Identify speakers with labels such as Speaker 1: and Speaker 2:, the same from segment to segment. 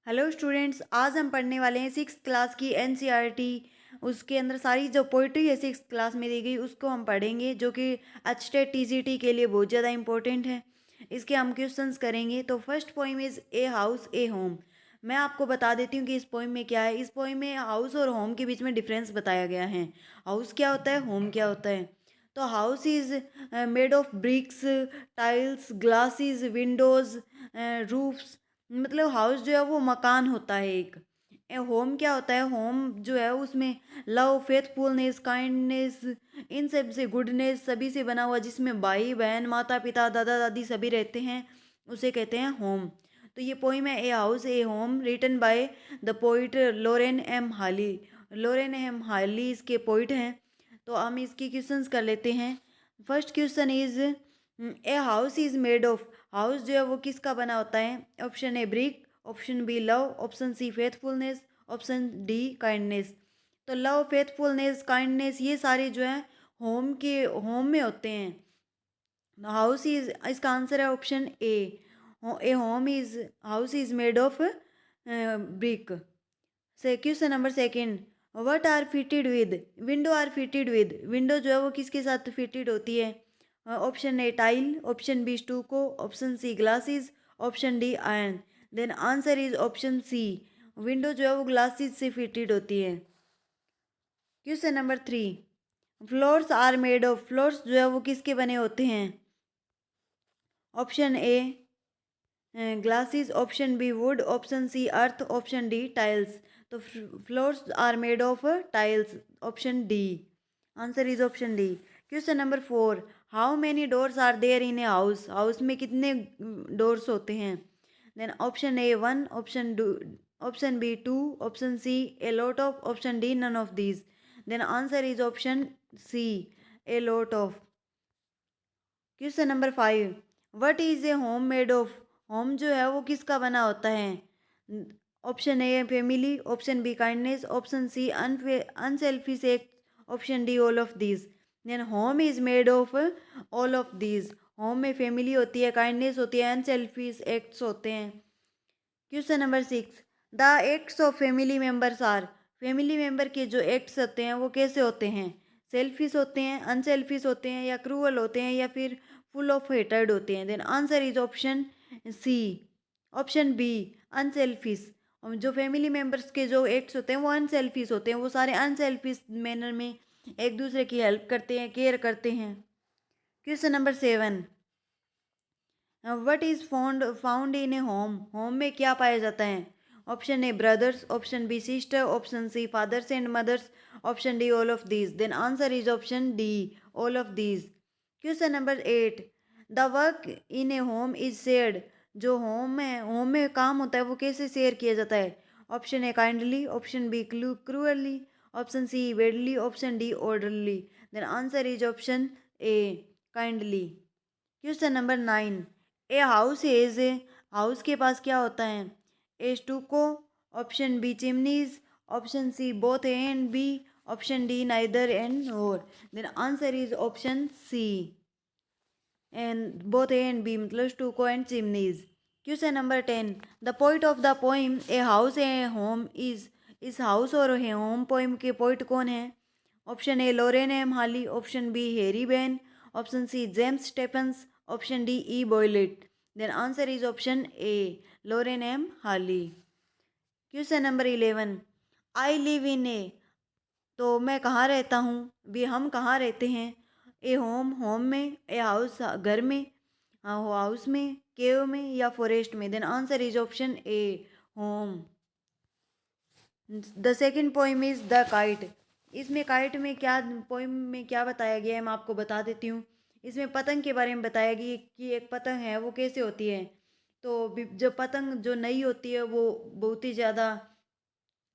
Speaker 1: Hello students, आज हम पढ़ने वाले हैं सिक्स क्लास की एनसीईआरटी। उसके अंदर सारी जो पोइट्री है सिक्स क्लास में दी गई उसको हम पढ़ेंगे, जो कि एचटेट टीजीटी के लिए बहुत ज़्यादा इंपॉर्टेंट है। इसके हम क्वेश्चंस करेंगे। तो first poem is a house a home. मैं आपको बता देती हूँ कि इस पोइम में क्या है। इस पोइम में हाउस और होम के बीच में डिफरेंस बताया गया है। हाउस क्या होता है, होम क्या होता है। तो house is made of BRICS, tiles, glasses, Windows, roofs. मतलब हाउस जो है वो मकान होता है एक। होम क्या होता है, होम जो है उसमें लव, फेथफुलनेस, काइंडनेस, इन सब से, गुडनेस सभी से बना हुआ, जिसमें भाई बहन, माता पिता, दादा दादी सभी रहते हैं, उसे कहते हैं होम। तो ये पोइम है a house a home, written by the poet Lorraine M Halli. Lorraine M हाली इसके पोइट हैं। तो हम इसकी क्वेश्चंस कर लेते हैं। First question is a house is made of. House जो है वो किसका बना होता है। Option A brick, option B love, option C faithfulness, option D kindness. तो लव, फेथफुलनेस, काइंडनेस ये सारे जो है होम में होते हैं। हाउस इज, इसका आंसर है option A. A home is, house is made of brick. से question number second, what are fitted with. Window are fitted with. Window जो है वो किसके साथ फिटेड होती है। Option A tile, option B stucco, option C glasses, option D iron. Then answer is option C. Window जो है वो ग्लासेस से फिटेड होती है। Question number three, floors are made of. Floors जो है वो किसके बने होते हैं। Option A glasses, option B wood, option C earth, option D tiles. तो floors are made of tiles, option D. Answer is option D. Question number four, how many doors are there in a house. House में कितने doors होते हैं। Then option A one, option B two, option C a lot of, option D none of these. Then answer is option C, a lot of. Question number five, what is a home made of. Home जो है वो किसका बना होता है। Option A family, option B kindness, option C unselfish act, option D all of these. Then home is made of all of these. Home में family होती है, काइंडनेस होती है, अनसेल्फिश एक्ट्स होते हैं। Question number six, the acts of family members are. Family member के जो acts होते हैं वो कैसे होते हैं। सेल्फिश होते हैं, अनसेल्फिश होते हैं, या क्रूअल होते हैं, या फिर फुल ऑफ हेटर्ड होते हैं। Then answer is option C, option B, unselfish. और जो फैमिली मेंबर्स के जो एक्ट्स होते हैं वो अनसेल्फिश होते हैं। वो सारे अनसेल्फिश मैनर में एक दूसरे की हेल्प करते हैं, केयर करते हैं। Question number seven, what is found in a home. Home में क्या पाया जाता है। Option A brothers, option B sister, option C fathers and mothers, option D all of these. Then answer is option D, all of these. Question number eight, the work in a home is shared. जो home में काम होता है वो कैसे share किया जाता है। Option A kindly, option B cruelly, option C वेडली, option D orderly. Then answer is option A, kindly. Question number nine, a house is. House के पास क्या होता है। A stucco, option B chimneys, option C both A and B, option D neither and nor. Then answer is option C, and both A and B मतलब stucco and chimneys. Question number ten, the poet of the poem a house a home is. इस house और home poem के poet कौन है। Option A Lorraine M Halli, option B Harry Behn, option C James Stephens, option D E Boylet. Then answer is option A, Lorraine M Halli. Question number eleven, I live in a. तो मैं कहाँ रहता हूँ, भी हम कहाँ रहते हैं। ए होम, होम में, ए हाउस, घर में, हाउस में, केव में, या फॉरेस्ट में। Then answer is option A, home. The second poem is the kite. इसमें काइट में क्या, पोइम में क्या बताया गया है मैं आपको बता देती हूँ। इसमें पतंग के बारे में बताया गया कि एक पतंग है वो कैसे होती है। तो जो पतंग जो नई होती है वो बहुत ही ज़्यादा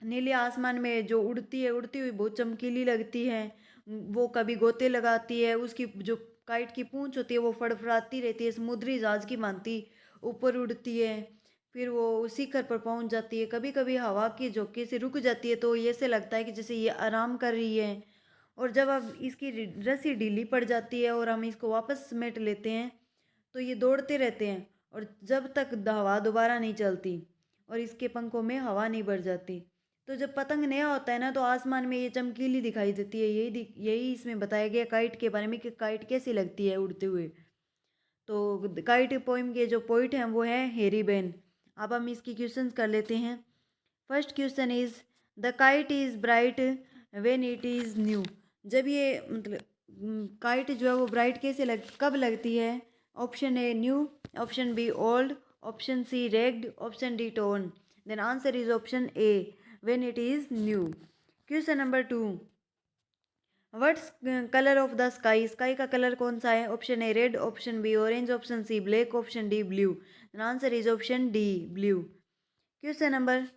Speaker 1: नीले आसमान में जो उड़ती है, उड़ती हुई बहुत चमकीली लगती है। वो कभी गोते लगाती है, उसकी जो काइट की पूंछ होती है वो फड़फड़ाती रहती है, समुद्री जहाज की भांति ऊपर उड़ती है। फिर वो शिखर पर पहुंच जाती है। कभी कभी हवा के झोंके से रुक जाती है, तो ये से लगता है कि जैसे ये आराम कर रही है। और जब अब इसकी रस्सी ढीली पड़ जाती है और हम इसको वापस समेट लेते हैं, तो ये दौड़ते रहते हैं और जब तक हवा दोबारा नहीं चलती। और इसके पंखों में हवा नहीं भर जाती। तो जब पतंग नया होता है ना तो आसमान में ये चमकीली दिखाई देती है। यही इसमें बताया गया काइट के बारे में कि काइट कैसी लगती है उड़ते हुए। तो काइट पोइम के जो पोइट हैं वो है हेरी बेन। अब हम इसकी क्वेश्चंस कर लेते हैं। First question is the kite is bright when it is new. जब ये मतलब काइट जो है वो ब्राइट कब लगती है? Option A new, option B old, option C ragged, option D torn. Then answer is option A when it is new. Question number 2, what's colour of the sky? Sky का colour कौन सा है? Option A red, option B orange, option C black, option D blue. Answer is option D blue. Question number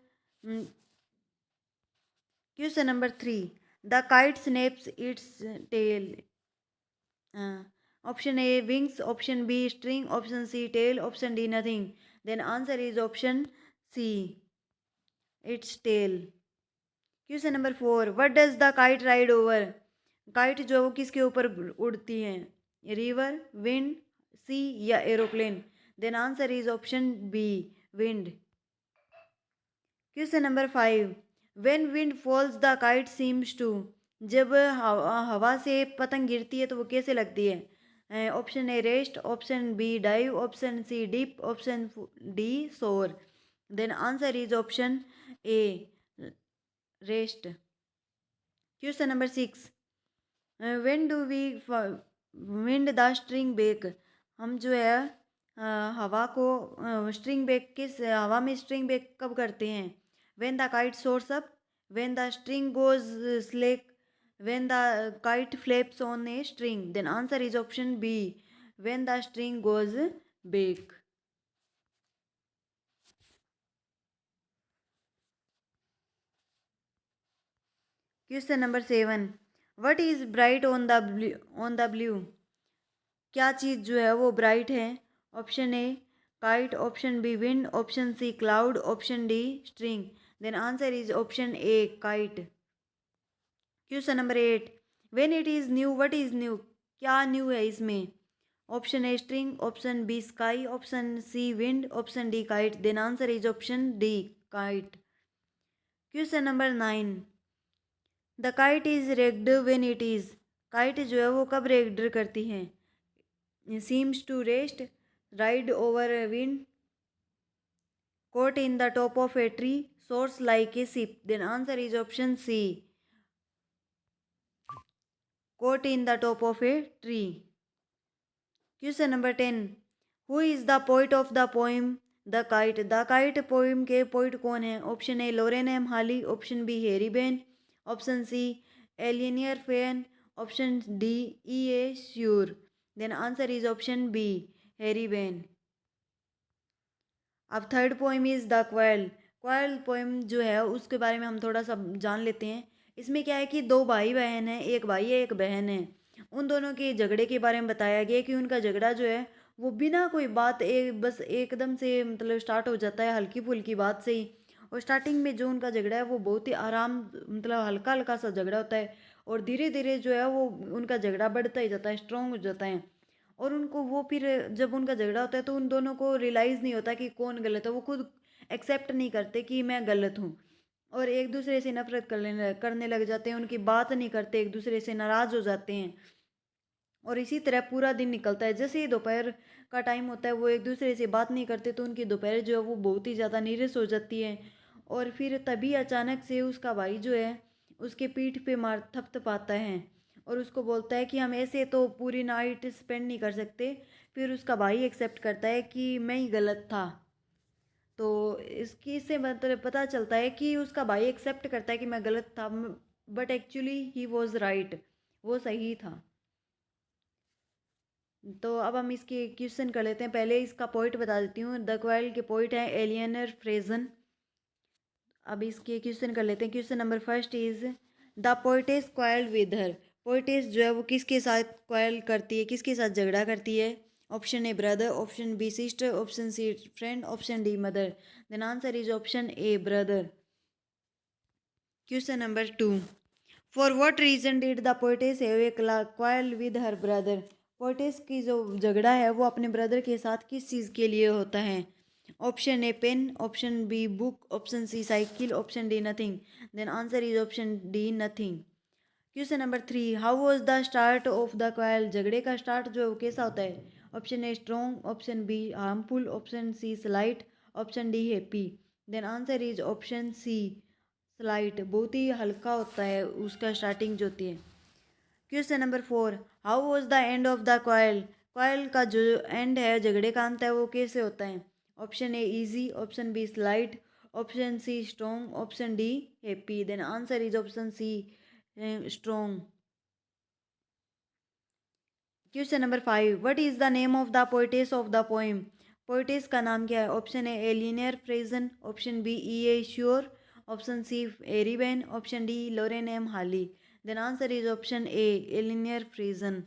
Speaker 1: question number 3, the kite snaps its tail. Option A wings, option B string, option C tail, option D nothing. Then answer is option C its tail. Question number 4, what does the kite ride over? Kite जो है वो किसके ऊपर उड़ती हैं? River, wind, sea या aeroplane. Then answer is option B wind. Question number 5, when wind falls the kite seems to. जब हवा से पतंग गिरती है तो वो कैसे लगती है? Option A rest, option B dive, option C dip, option D soar. Then answer is option A rest. Question number 6, when do we wind the string back. हम जो है हवा को स्ट्रिंग बैक हवा में स्ट्रिंग बैक कब करते हैं? When the kite soars up, when the string goes slack, when the kite flaps on a string. Then answer is option B when the string goes back. Question number 7, what is bright on the blue? क्या चीज़ जो है वो bright है? Option A kite, option B wind, option C cloud, option D string. Then answer is option A kite. Question number 8, when it is new what is new? क्या new है इसमें? Option A string, option B sky, option C wind, option D kite. Then answer is option D kite. Question number 9, the kite is ragged when it is. Kite जो है वो कब ragged करती है? seems to rest, ride over a wind, caught in the top of a tree, soars like a ship. Then answer is option C, caught in the top of a tree. Question number 10, who is the poet of the poem The Kite? The Kite poem के poet कौन है? Option A Lorraine M Halli, option B Harry Behn, option C Eleanor Farjeon, option D E A Shure. Then answer is option B Harry Behn. अब third poem is the quarrel. Quarrel poem जो है उसके बारे में हम थोड़ा सा जान लेते हैं। इसमें क्या है कि दो भाई बहन हैं, एक भाई है एक बहन है। उन दोनों के झगड़े के बारे में बताया गया कि उनका झगड़ा जो है वो बिना कोई बात बस एकदम से मतलब स्टार्ट हो जाता है हल्की फुल्की बात से ही। और स्टार्टिंग में जो उनका झगड़ा है वो बहुत ही आराम मतलब हल्का हल्का सा झगड़ा होता है और धीरे धीरे जो है वो उनका झगड़ा बढ़ता ही जाता है, स्ट्रॉन्ग हो जाता है। और उनको वो फिर जब उनका झगड़ा होता है तो उन दोनों को रियलाइज़ नहीं होता कि कौन गलत है। वो खुद एक्सेप्ट नहीं करते कि मैं गलत हूँ और एक दूसरे से नफरत करने लग जाते हैं। उनकी बात नहीं करते, एक दूसरे से नाराज़ हो जाते हैं। और इसी तरह पूरा दिन निकलता है। जैसे ही दोपहर का टाइम होता है वो एक दूसरे से बात नहीं करते तो उनकी दोपहर जो है वो बहुत ही ज़्यादा नीरस हो जाती है। और फिर तभी अचानक से उसका भाई जो है उसके पीठ पे मार थपथपाता है और उसको बोलता है कि हम ऐसे तो पूरी नाइट स्पेंड नहीं कर सकते। फिर उसका भाई एक्सेप्ट करता है कि मैं ही गलत था। तो इसकी से मतलब पता चलता है कि उसका भाई एक्सेप्ट करता है कि मैं गलत था, but actually he was right, वो सही था। तो अब हम इसके क्वेश्चन कर लेते हैं। पहले इसका पॉइंट बता देती हूँ। द क्वाइल के पॉइंट हैं एलियनर फ्रेजन। अब इसके क्वेश्चन कर लेते हैं। Question number first is the poetess coiled with her. Poetess जो है वो किसके साथ क्वाइल करती है, किसके साथ झगड़ा करती है? Option A brother, option B sister, option C friend, option D mother. Then answer is option A brother. Question number 2, for what reason did the poetess have a quarrel with her brother. Poetess की जो झगड़ा है वो अपने brother के साथ किस चीज़ के लिए होता है? Option A pen, option B book, option C cycle, option D nothing. Then answer is option D nothing. Question number 3, how was the start of the quarrel? झगड़े का स्टार्ट जो है वो कैसा होता है? Option A strong, option B harmful, option C slight, option D happy. Then answer is option C slight. बहुत ही हल्का होता है उसका स्टार्टिंग जो होती है. Question number 4, how was the end of the quarrel? Quarrel का जो एंड है, झगड़े का अंत है, वो कैसे होता है? Option A easy, option B slight, option C strong, option D happy. Then answer is option C strong. Question number 5, what is the name of the poetess of the poem? Poetess का नाम क्या है? Option A Eleanor Farjeon, option B E A Shure, option C Harry Behn, option D Lorraine M Halli. Then answer is option A Eleanor Farjeon.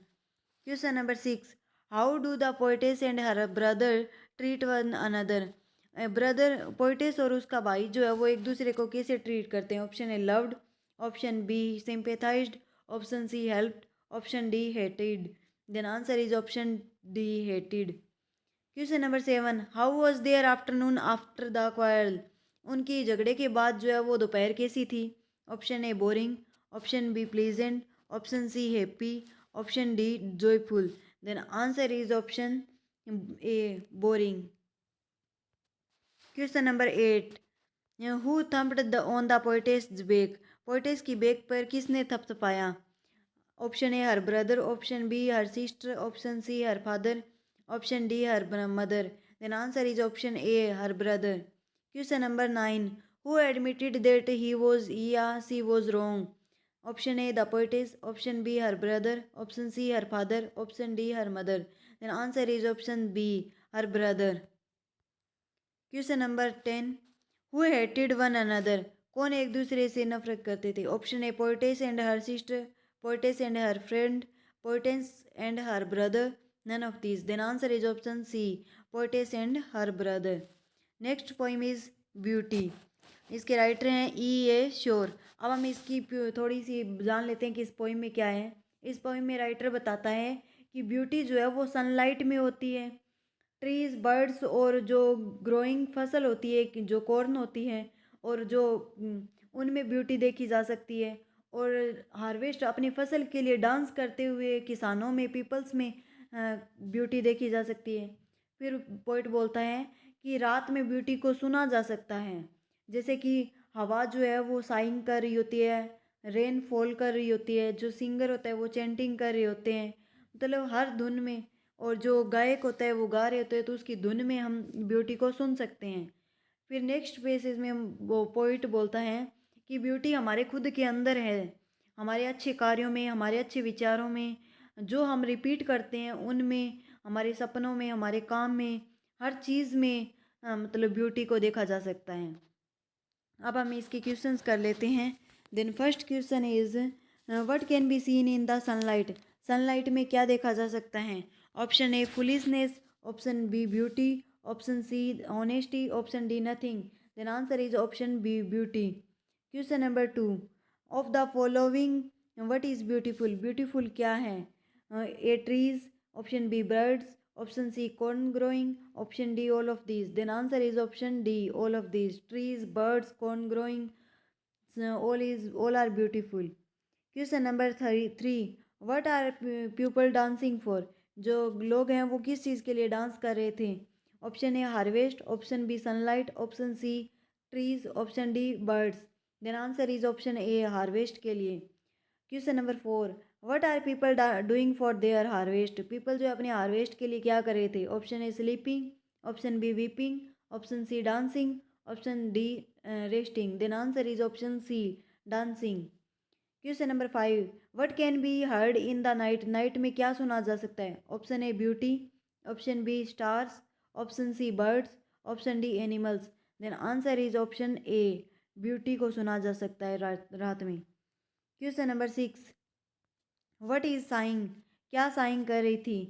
Speaker 1: Question number 6, how do the poetess and her brother treat one another? Brother poetess और उसका भाई जो है वो एक दूसरे को कैसे ट्रीट करते हैं? Option A loved, option B sympathised, option C helped, option D hated. Then answer is option D hated. Question number 7, how was their afternoon after the quarrel? उनकी झगड़े के बाद जो है वो दोपहर कैसी थी? Option A boring, option B pleasant, option C happy, option D joyful. Then answer is option A boring. Question number 8, who thumped on the poetess back? Poetess की बैक पर किसने थपथपाया? Option A her brother, option B her sister, option C her father, option D her mother. Then answer is option A her brother. Question number 9, who admitted that he was या सी was wrong? Option A the poetess, option B her brother, option C her father, option D her mother. Then answer is option B her brother. Question number 10, who hated one another? कौन एक दूसरे से नफरत करते थे? Option A poetess and her sister, poetess and her friend, poetess and her brother, none of these. Then answer is option C poetess and her brother. Next poem is beauty. इसके writer हैं ई A sure. अब हम इसकी थोड़ी सी जान लेते हैं कि इस पोइम में क्या है. इस पोइम में राइटर बताता है कि ब्यूटी जो है वो सनलाइट में होती है. ट्रीज, बर्ड्स और जो ग्रोइंग फसल होती है, जो कॉर्न होती है, और जो उनमें ब्यूटी देखी जा सकती है. और हार्वेस्ट अपनी फसल के लिए डांस करते हुए किसानों में, पीपल्स में ब्यूटी देखी जा सकती है. फिर पोइट बोलता है कि रात में ब्यूटी को सुना जा सकता है. जैसे कि हवा जो है वो साइंग कर रही होती है, रेन फॉल कर रही होती है, जो सिंगर होता है वो चैंटिंग कर रहे होते हैं, मतलब हर धुन में. और जो गायक होता है वो गा रहे होते हैं, तो उसकी धुन में हम ब्यूटी को सुन सकते हैं. फिर नेक्स्ट पेसेज में वो पोइट बोलता है कि ब्यूटी हमारे खुद के अंदर है, हमारे अच्छे कार्यों में, हमारे अच्छे विचारों में, जो हम रिपीट करते हैं उनमें, हमारे सपनों में, हमारे काम में, हर चीज़ में मतलब ब्यूटी को देखा जा सकता है. अब हम इसके क्वेश्चंस कर लेते हैं. Then first question is, what can be seen in the sunlight? Sunlight में क्या देखा जा सकता है? Option A foolishness, option B beauty, option C honesty, option D nothing. Then answer is option B beauty. Question number 2, of the following what is beautiful? Beautiful क्या है? A trees, option B birds, option C corn growing, option D all of these. Then answer is option D all of these. Trees, birds, corn growing, all are beautiful. Question number 3, what are people dancing for? जो लोग हैं वो किस चीज़ के लिए dance कर रहे थे? Option A harvest, option B sunlight, option C trees, option D birds. Then answer is option A harvest के लिए. Question number 4, what are people doing for their harvest? People जो अपने हार्वेस्ट के लिए क्या कर रहे थे? Option A sleeping, option B weeping, option C dancing, option D resting. Then answer is option C dancing. Question number 5, what can be heard in the night? Night में क्या सुना जा सकता है? Option A beauty, option B stars, option C birds, option D animals. Then answer is option A beauty को सुना जा सकता है रात में. Question number 6, what is sighing? क्या साइंग कर रही थी?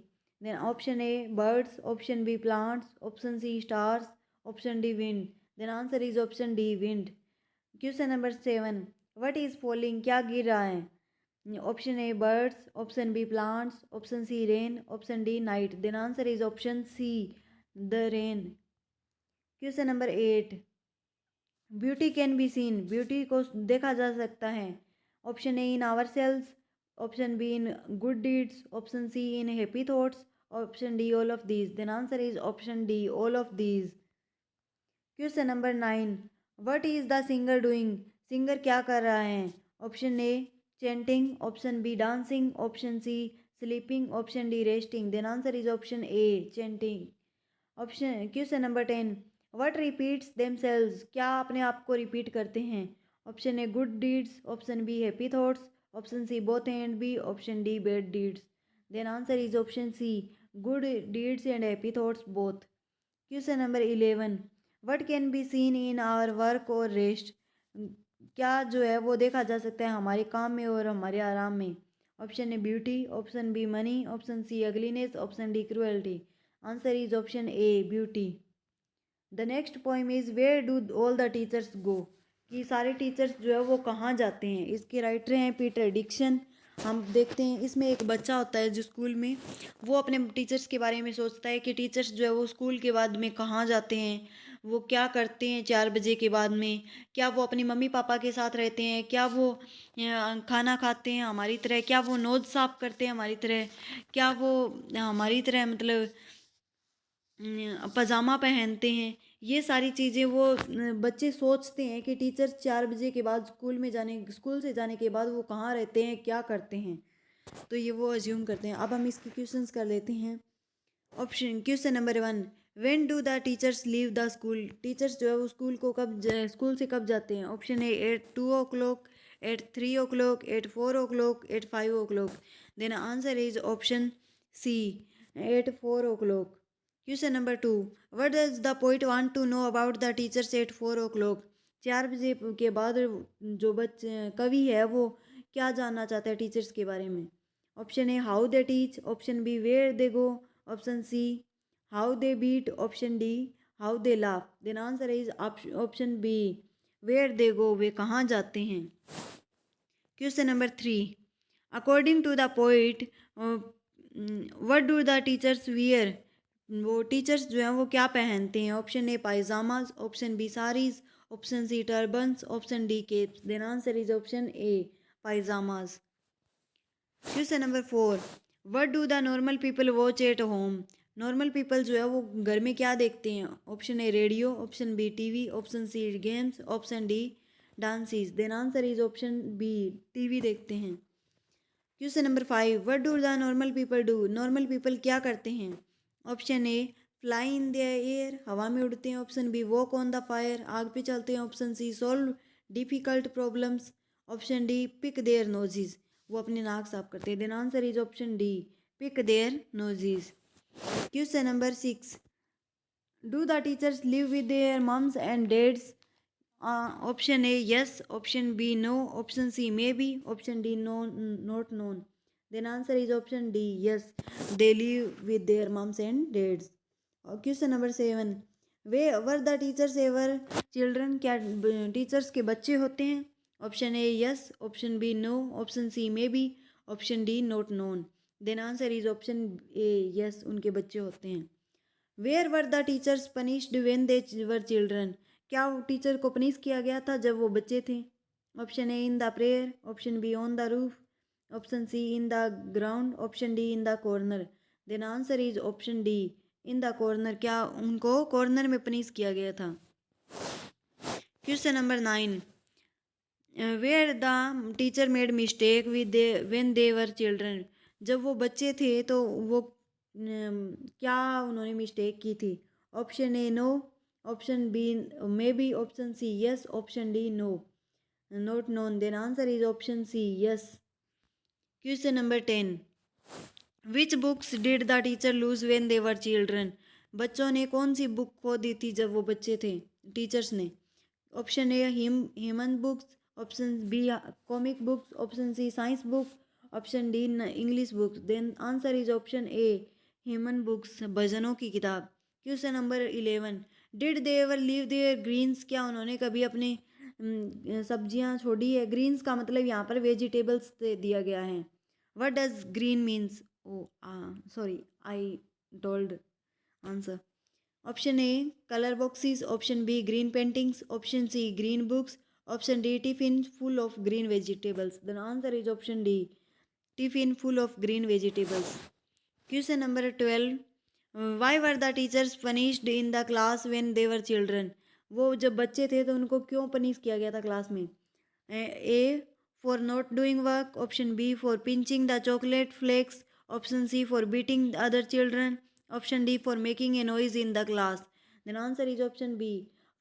Speaker 1: Then option A birds, option B plants, option C stars, option D wind. Then answer is option D wind. Question number 7, what is falling? क्या गिर रहा है? Option A birds, option B plants, option C rain, option D night. Then answer is option C the rain. Question number 8, beauty can be seen, beauty को देखा जा सकता है। Option A in our cells, option B in good deeds, option C in happy thoughts, option D all of these. Then answer is option D all of these. Question number 9, what is the singer doing, singer क्या कर रहा है। Option A chanting, option B dancing, option C sleeping, option D resting. Then answer is option A chanting. Option question number 10, what repeats themselves, क्या अपने आप को repeat करते हैं। Option A good deeds, option B happy thoughts, option C both and B, option D bad deeds. Then answer is option C good deeds and happy thoughts both. Question number 11, what can be seen in our work और rest, क्या जो है वो देखा जा सकता है हमारे काम में और हमारे आराम में। Option A beauty, option B money, option C ugliness, option D cruelty. Answer is option A beauty. The next poem is where do all the teachers go, कि सारे टीचर्स जो है वो कहाँ जाते हैं। इसके राइटर हैं पीटर डिक्सन। हम देखते हैं इसमें एक बच्चा होता है जो स्कूल में वो अपने टीचर्स के बारे में सोचता है कि टीचर्स जो है वो स्कूल के बाद में कहाँ जाते हैं, वो क्या करते हैं 4 बजे के बाद में, क्या वो अपनी मम्मी पापा के साथ रहते हैं, क्या वो खाना खाते हैं हमारी तरह, क्या वो नोज साफ करते हैं हमारी तरह, क्या वो हमारी तरह मतलब पजामा पहनते हैं। ये सारी चीज़ें वो बच्चे सोचते हैं कि टीचर्स 4 बजे के बाद स्कूल से जाने के बाद वो कहाँ रहते हैं, क्या करते हैं। तो ये वो अज्यूम करते हैं। अब हम इसके क्वेश्चंस कर लेते हैं। Option question number 1, when do the teachers leave the school, teachers जो है वो स्कूल से कब जाते हैं। Option A at 2 o'clock, at 3 o'clock, at 4 o'clock, at 5 o'clock। Then answer is option C at 4 o'clock। Question number 2, what does the poet want to know about the teachers at 4 o'clock, 4 बजे के बाद जो बच्चे कवि है वो क्या जानना चाहता है टीचर्स के बारे में। Option A how they teach, option B where they go, option C how they beat, option D how they laugh. Then answer is option B where they go, वे कहाँ जाते हैं। Question number 3, according to the poet what do the teachers wear, वो teachers जो हैं वो क्या पहनते हैं। Option A pyjamas, option B saris, option C turbans, option D capes. Then answer is option A pyjamas. Question number 4, what do the normal people watch at home, normal people जो है वो घर में क्या देखते हैं। Option A radio, option B TV, option C games, option D dances. Then answer is option B TV देखते हैं। Question number 5, what do the normal people do, normal people क्या करते हैं। Option A fly in the air, हवा में उड़ते हैं, option B walk on the fire, आग पे चलते हैं, option C solve difficult problems, option D pick their noses, वो अपने नाक साफ करते हैं। Then answer is option D pick their noses. Question number 6, do the teachers live with their mums and dads. Option A yes, option B no, option C maybe, option D no not known. Then answer is option D yes, they live with their mums and dads. Question number 7, were were the teachers ever children, क्या teachers के बच्चे होते हैं। Option A yes, option B no, option C maybe, option D not known. Then answer is option A yes, उनके बच्चे होते हैं। Where were the teachers punished when they were children, क्या टीचर को पनिश किया गया था जब वो बच्चे थे। Option A in the prayer, option B on the roof, option C in the ground, option D in the corner. Then answer is option D in the corner, क्या उनको कॉर्नर में पनिश किया गया था। Question number 9, where the teacher made mistake with when they were children, जब वो बच्चे थे तो वो क्या उन्होंने मिस्टेक की थी। Option A no, option B maybe, option C yes, option D no not known. Then answer is option C yes. Question number 10, which books did the teacher lose when they were children, बच्चों ने कौन सी book खो दी थी जब वो बच्चे थे teachers ने। Option A human books, option B comic books, option C science book, option D English books. Then answer is option A human books, भजनों की किताब। Question number 11, did they ever leave their greens, क्या उन्होंने कभी अपने सब्जियां छोड़ी है। ग्रीन्स का मतलब यहाँ पर वेजिटेबल्स दिया गया है। What does green means, oh sorry I told answer. Option A colour boxes, option B green paintings, option C green books, option D tiffin full of green vegetables. The answer is option D, tiffin full of green vegetables. Question number 12. Why were the teachers punished in the class when they were children. वो जब बच्चे थे तो उनको क्यों punish किया गया था क्लास में? A for not doing work, option B for pinching the chocolate flakes, option C for beating other children, option D for making a noise in the class. Then answer is option B,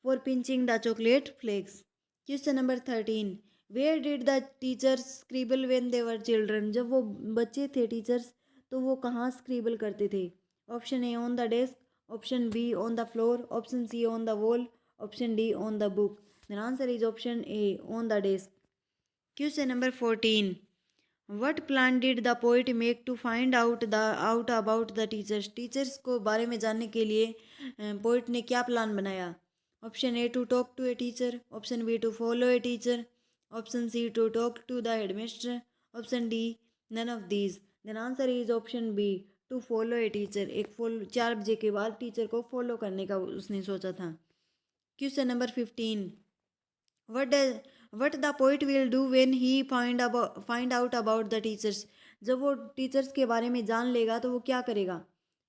Speaker 1: for pinching the chocolate flakes. Question number 13. Where did the teachers scribble when they were children. जब वो बच्चे थे teachers तो वो कहाँ scribble करते थे? Option A on the desk, option B on the floor, option C on the wall, option D on the book. The answer is option A on the desk. Question number 14. What plan did the poet make to find out about the teachers. Teachers को बारे में जानने के लिए poet ने क्या plan बनाया? Option A to talk to a teacher, option B to follow a teacher, option C to talk to the headmaster, option D none of these. Then answer is option B, to follow a teacher. 4 बजे के बाद teacher को follow करने का उसने सोचा था. Question number 15. What what the poet will do when he find out about the teachers. जब वो टीचर्स के बारे में जान लेगा तो वो क्या करेगा?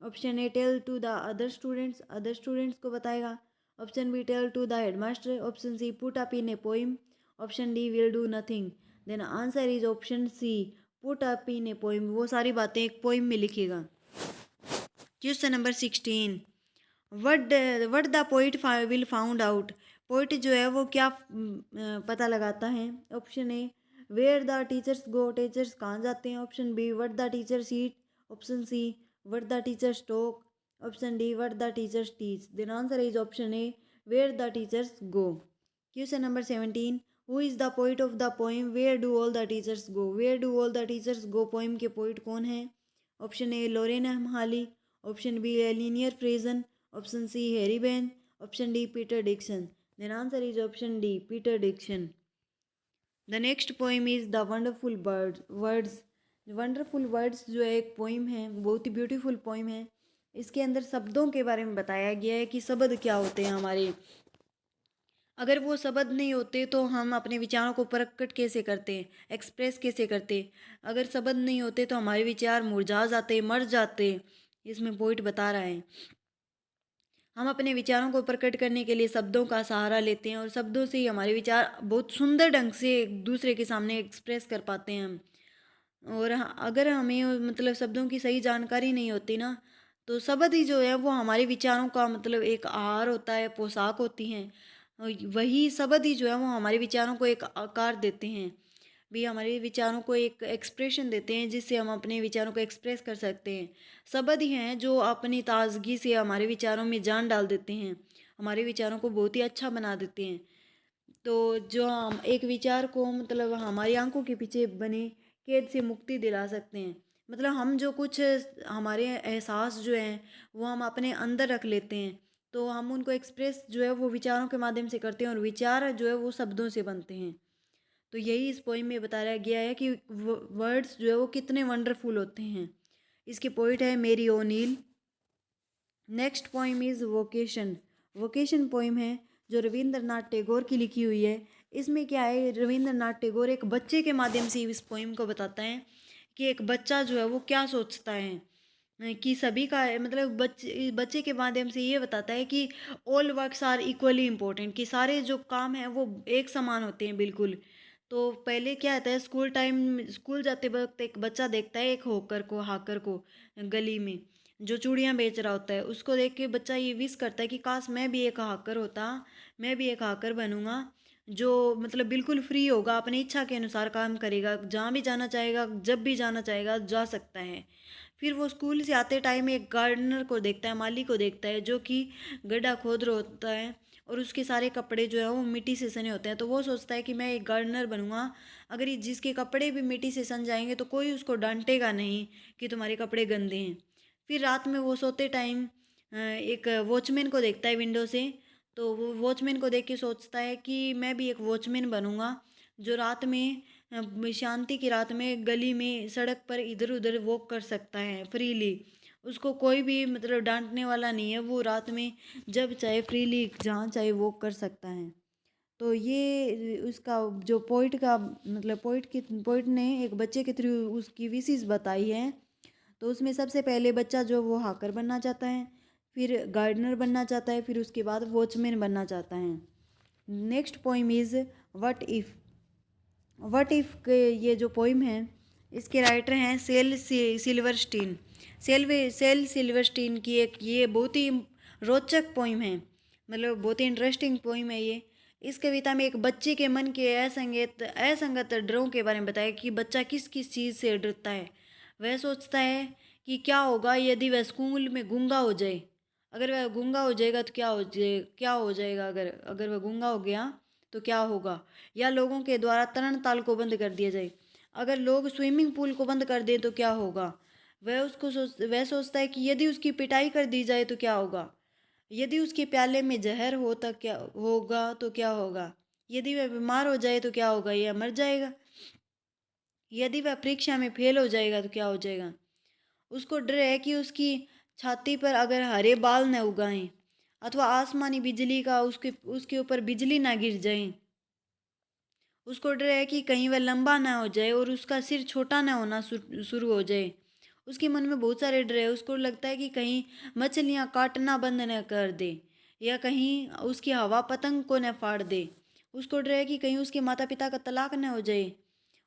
Speaker 1: Option A tell to the other students को बताएगा, option B tell to the headmaster, option C put up in a poem, option D will do nothing. Then answer is option C, put up in a poem. वो सारी बातें एक poem में लिखेगा. Question number 16. What what the poet will found out. Poet जो है वो क्या पता लगाता है? Option A where the teachers go, teachers कहाँ जाते हैं, option B what the teachers eat, option C what the teachers talk, option D what the teachers teach. Then answer is option A where the teachers go. Question number 17. Who is the poet of the poem where do all the teachers go. Where do all the teachers go poem के poet कौन है? Option A Lorraine Hamali, option B Eleanor Farjeon, option C Harry Ben, option D Peter Dixon. Then answer is option D, Peter Dixon. The next poem is the wonderful words. Wonderful words जो है एक poem है, बहुत ही beautiful poem है. इसके अंदर शब्दों के बारे में बताया गया है कि शब्द क्या होते हैं हमारे. अगर वो शब्द नहीं होते तो हम अपने विचारों को प्रकट कैसे करते, एक्सप्रेस कैसे करते. अगर शब्द नहीं होते तो हमारे विचार मुरझा जाते, मर जाते. इसमें पोइट बता रहा है हम अपने विचारों को प्रकट करने के लिए शब्दों का सहारा लेते हैं और शब्दों से ही हमारे विचार बहुत सुंदर ढंग से एक दूसरे के सामने एक्सप्रेस कर पाते हैं हम. और अगर हमें मतलब शब्दों की सही जानकारी नहीं होती ना, तो शब्द ही जो है वो हमारे विचारों का मतलब एक आहार होता है, पोशाक होती हैं. वही शब्द ही जो है वो हमारे विचारों को एक आकार देते हैं, भी हमारे विचारों को एक एक्सप्रेशन देते हैं जिससे हम अपने विचारों को एक्सप्रेस कर सकते हैं. शब्द ही हैं जो अपनी ताजगी से हमारे विचारों में जान डाल देते हैं, हमारे विचारों को बहुत ही अच्छा बना देते हैं. तो जो हम एक विचार को मतलब हमारी आंखों के पीछे बने कैद से मुक्ति दिला सकते हैं. मतलब हम जो कुछ हमारे एहसास जो हैं वो हम अपने अंदर रख लेते हैं, तो हम उनको एक्सप्रेस जो है वो विचारों के माध्यम से करते हैं और विचार जो है वो शब्दों से बनते हैं. तो यही इस पोइम में बताया गया है कि वर्ड्स जो है वो कितने वंडरफुल होते हैं. इसकी पोइट है Mary O'Neill. Next poem is vocation. Vocation poem है जो रविंद्रनाथ टैगोर की लिखी हुई है. इसमें क्या है, रविंद्रनाथ टैगोर एक बच्चे के माध्यम से इस पोइम को बताता है कि एक बच्चा जो है वो क्या सोचता है, कि सभी का मतलब बच्चे के माध्यम से ये बताता है कि all works are equally important, कि सारे जो काम हैं वो एक समान होते हैं बिल्कुल. तो पहले क्या होता है, स्कूल जाते वक्त एक बच्चा देखता है एक हाकर को गली में जो चूड़ियाँ बेच रहा होता है. उसको देख के बच्चा ये विश करता है कि काश मैं भी एक हाकर होता, मैं भी एक हाकर बनूंगा जो मतलब बिल्कुल फ्री होगा, अपनी इच्छा के अनुसार काम करेगा, जहाँ भी जाना चाहेगा जब भी जाना चाहेगा जा सकता है. फिर वो स्कूल से आते टाइम एक गार्डनर को देखता है, माली को देखता है जो कि गड्ढा खोद रहा होता है और उसके सारे कपड़े जो है वो मिट्टी से सने होते हैं. तो वो सोचता है कि मैं एक गार्डनर बनूंगा, अगर ये जिसके कपड़े भी मिट्टी से सन जाएंगे तो कोई उसको डांटेगा नहीं कि तुम्हारे कपड़े गंदे हैं. फिर रात में वो सोते टाइम एक वॉचमैन को देखता है विंडो से. तो वो वॉचमैन को देख के सोचता है कि मैं भी एक वॉचमैन बनूंगा जो रात में शांति की रात में गली में सड़क पर इधर उधर वॉक कर सकता है फ्रीली. उसको कोई भी मतलब डांटने वाला नहीं है, वो रात में जब चाहे फ्रीली जहाँ चाहे वो कर सकता है। तो ये उसका जो पोइट का मतलब पोइट ने एक बच्चे के थ्रू उसकी विशेष बताई है। तो उसमें सबसे पहले बच्चा जो वो हाकर बनना चाहता है, फिर गार्डनर बनना चाहता है, फिर उसके बाद वॉचमैन बनना चाहता है। Next poem is what if. What if के ये जो पोइम है इसके राइटर हैं सिल्वरस्टीन। सेल सिल्वरस्टीन की एक ये बहुत ही रोचक पोइम है, मतलब बहुत ही इंटरेस्टिंग पोइम है ये। इस कविता में एक बच्चे के मन के असंगत डरों के बारे में बताया कि बच्चा किस किस चीज़ से डरता है। वह सोचता है कि क्या होगा यदि वह स्कूल में गूंगा हो जाए। अगर वह गूंगा हो जाएगा तो क्या हो जाएगा, अगर अगर वह गूंगा हो गया तो क्या होगा। या लोगों के द्वारा तरण ताल को बंद कर दिया जाए। अगर लोग स्विमिंग पूल को बंद कर दें तो क्या होगा। वह सोचता है कि यदि उसकी पिटाई कर दी जाए तो क्या होगा। यदि उसके प्याले में जहर हो तो क्या होगा, तो क्या होगा। यदि वह बीमार हो जाए तो क्या होगा, या मर जाएगा। यदि वह परीक्षा में फेल हो जाएगा तो क्या हो जाएगा। उसको डर है कि उसकी छाती पर अगर हरे बाल न उगाएं, अथवा आसमानी बिजली का उसके उसके ऊपर बिजली ना गिर जाए। उसको डर है कि कहीं वह लंबा ना हो जाए और उसका सिर छोटा ना होना शुरू हो जाए। उसके मन में बहुत सारे डर है। उसको लगता है कि कहीं मछलियाँ काटना बंद न कर दे, या कहीं उसकी हवा पतंग को न फाड़ दे। उसको डर है कि कहीं उसके माता पिता का तलाक न हो जाए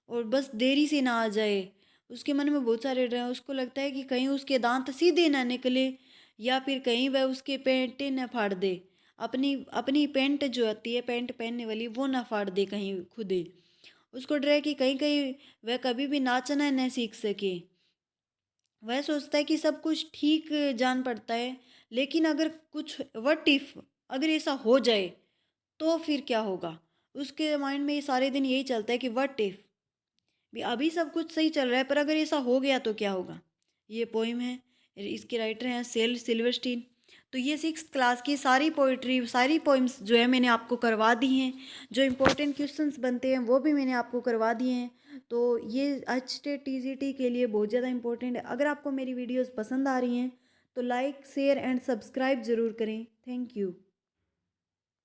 Speaker 1: और बस देरी से ना आ जाए। उसके मन में बहुत सारे डर हैं। उसको लगता है कि कहीं उसके दांत सीधे ना निकले, या फिर कहीं वह उसके पेंटे न फाड़ दे। अपनी अपनी पेंट जो आती है पेंट पहनने वाली वो ना फाड़ दे कहीं खुद ही। उसको डर है कि कहीं कहीं वह कभी भी नाचना न सीख सके। वह सोचता है कि सब कुछ ठीक जान पड़ता है, लेकिन अगर कुछ व्हाट इफ, अगर ऐसा हो जाए तो फिर क्या होगा। उसके माइंड में ये सारे दिन यही चलता है कि व्हाट इफ भी अभी सब कुछ सही चल रहा है, पर अगर ऐसा हो गया तो क्या होगा। ये पोइम है, इसके राइटर हैं सेल सिल्वरस्टीन। तो ये 6th क्लास की सारी पोइट्री सारी पोइम्स जो है मैंने आपको करवा दी हैं। जो इम्पोर्टेंट क्वेश्चंस बनते हैं वो भी मैंने आपको करवा दिए हैं। तो ये HTET TGT के लिए बहुत ज़्यादा इंपॉर्टेंट है। अगर आपको मेरी वीडियोज़ पसंद आ रही हैं तो लाइक शेयर एंड सब्सक्राइब ज़रूर करें। Thank you.